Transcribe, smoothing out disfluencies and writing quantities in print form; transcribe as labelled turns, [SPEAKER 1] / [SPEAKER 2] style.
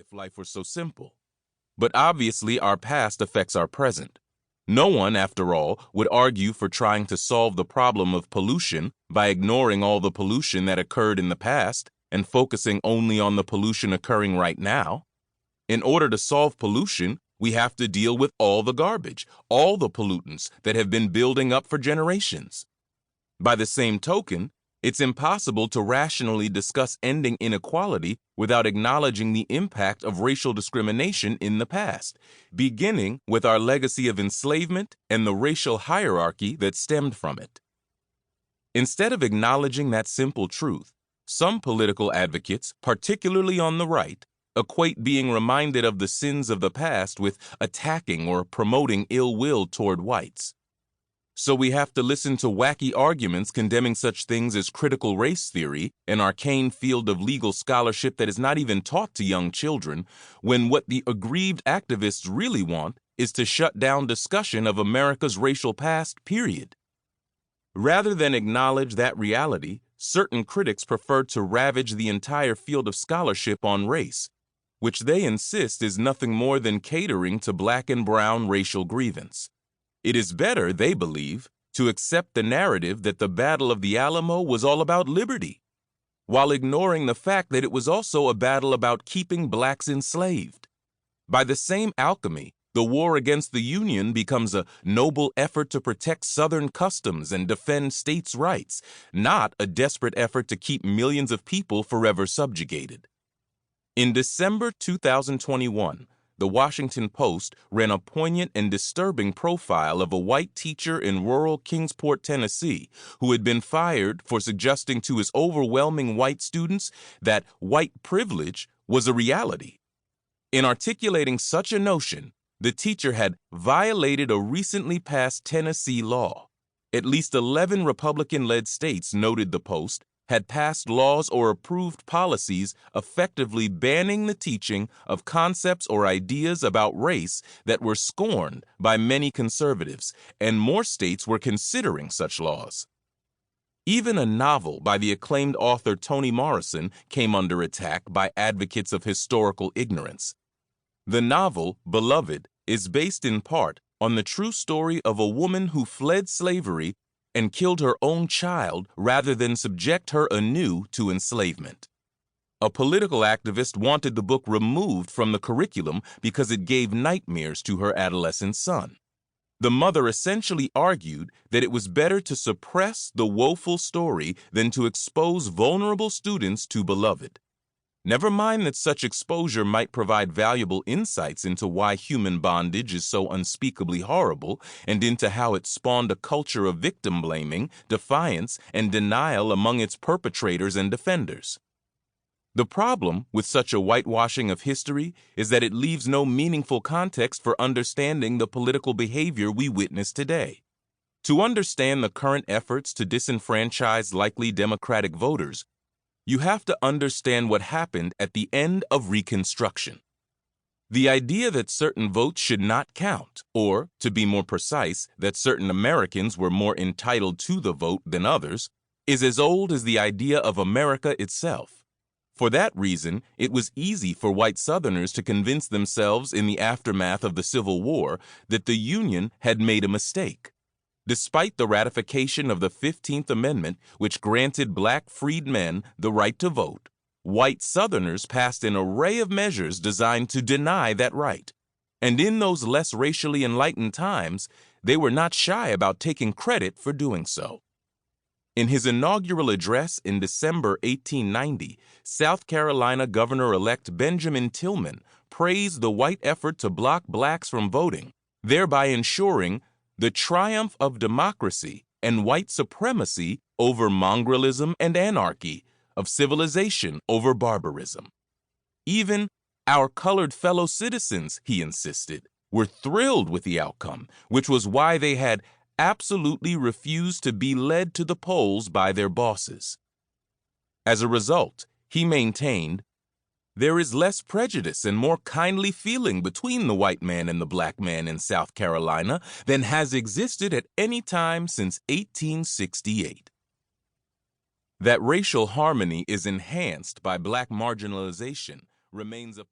[SPEAKER 1] if life were so simple. But obviously, our past affects our present. No one, after all, would argue for trying to solve the problem of pollution by ignoring all the pollution that occurred in the past and focusing only on the pollution occurring right now. In order to solve pollution, we have to deal with all the garbage, all the pollutants that have been building up for generations. By the same token, it's impossible to rationally discuss ending inequality without acknowledging the impact of racial discrimination in the past, beginning with our legacy of enslavement and the racial hierarchy that stemmed from it. Instead of acknowledging that simple truth, some political advocates, particularly on the right, equate being reminded of the sins of the past with attacking or promoting ill will toward whites. So we have to listen to wacky arguments condemning such things as critical race theory, an arcane field of legal scholarship that is not even taught to young children, when what the aggrieved activists really want is to shut down discussion of America's racial past, period. Rather than acknowledge that reality, certain critics prefer to ravage the entire field of scholarship on race, which they insist is nothing more than catering to black and brown racial grievance. It is better, they believe, to accept the narrative that the Battle of the Alamo was all about liberty, while ignoring the fact that it was also a battle about keeping blacks enslaved. By the same alchemy, the war against the Union becomes a noble effort to protect Southern customs and defend states' rights, not a desperate effort to keep millions of people forever subjugated. In December 2021, The Washington Post ran a poignant and disturbing profile of a white teacher in rural Kingsport, Tennessee, who had been fired for suggesting to his overwhelming white students that white privilege was a reality. In articulating such a notion, the teacher had violated a recently passed Tennessee law. At least 11 Republican-led states, noted the Post, had passed laws or approved policies effectively banning the teaching of concepts or ideas about race that were scorned by many conservatives, and more states were considering such laws. Even a novel by the acclaimed author Toni Morrison came under attack by advocates of historical ignorance. The novel, Beloved, is based in part on the true story of a woman who fled slavery and killed her own child rather than subject her anew to enslavement. A political activist wanted the book removed from the curriculum because it gave nightmares to her adolescent son. The mother essentially argued that it was better to suppress the woeful story than to expose vulnerable students to Beloved. Never mind that such exposure might provide valuable insights into why human bondage is so unspeakably horrible and into how it spawned a culture of victim blaming, defiance, and denial among its perpetrators and defenders. The problem with such a whitewashing of history is that it leaves no meaningful context for understanding the political behavior we witness today. To understand the current efforts to disenfranchise likely Democratic voters, you have to understand what happened at the end of Reconstruction. The idea that certain votes should not count, or, to be more precise, that certain Americans were more entitled to the vote than others, is as old as the idea of America itself. For that reason, it was easy for white Southerners to convince themselves in the aftermath of the Civil War that the Union had made a mistake. Despite the ratification of the 15th Amendment, which granted black freedmen the right to vote, white Southerners passed an array of measures designed to deny that right. And in those less racially enlightened times, they were not shy about taking credit for doing so. In his inaugural address in December 1890, South Carolina Governor-elect Benjamin Tillman praised the white effort to block blacks from voting, thereby ensuring the triumph of democracy and white supremacy over mongrellism and anarchy, of civilization over barbarism. Even our colored fellow citizens, he insisted, were thrilled with the outcome, which was why they had absolutely refused to be led to the polls by their bosses. As a result, he maintained, there is less prejudice and more kindly feeling between the white man and the black man in South Carolina than has existed at any time since 1868. That racial harmony is enhanced by black marginalization remains a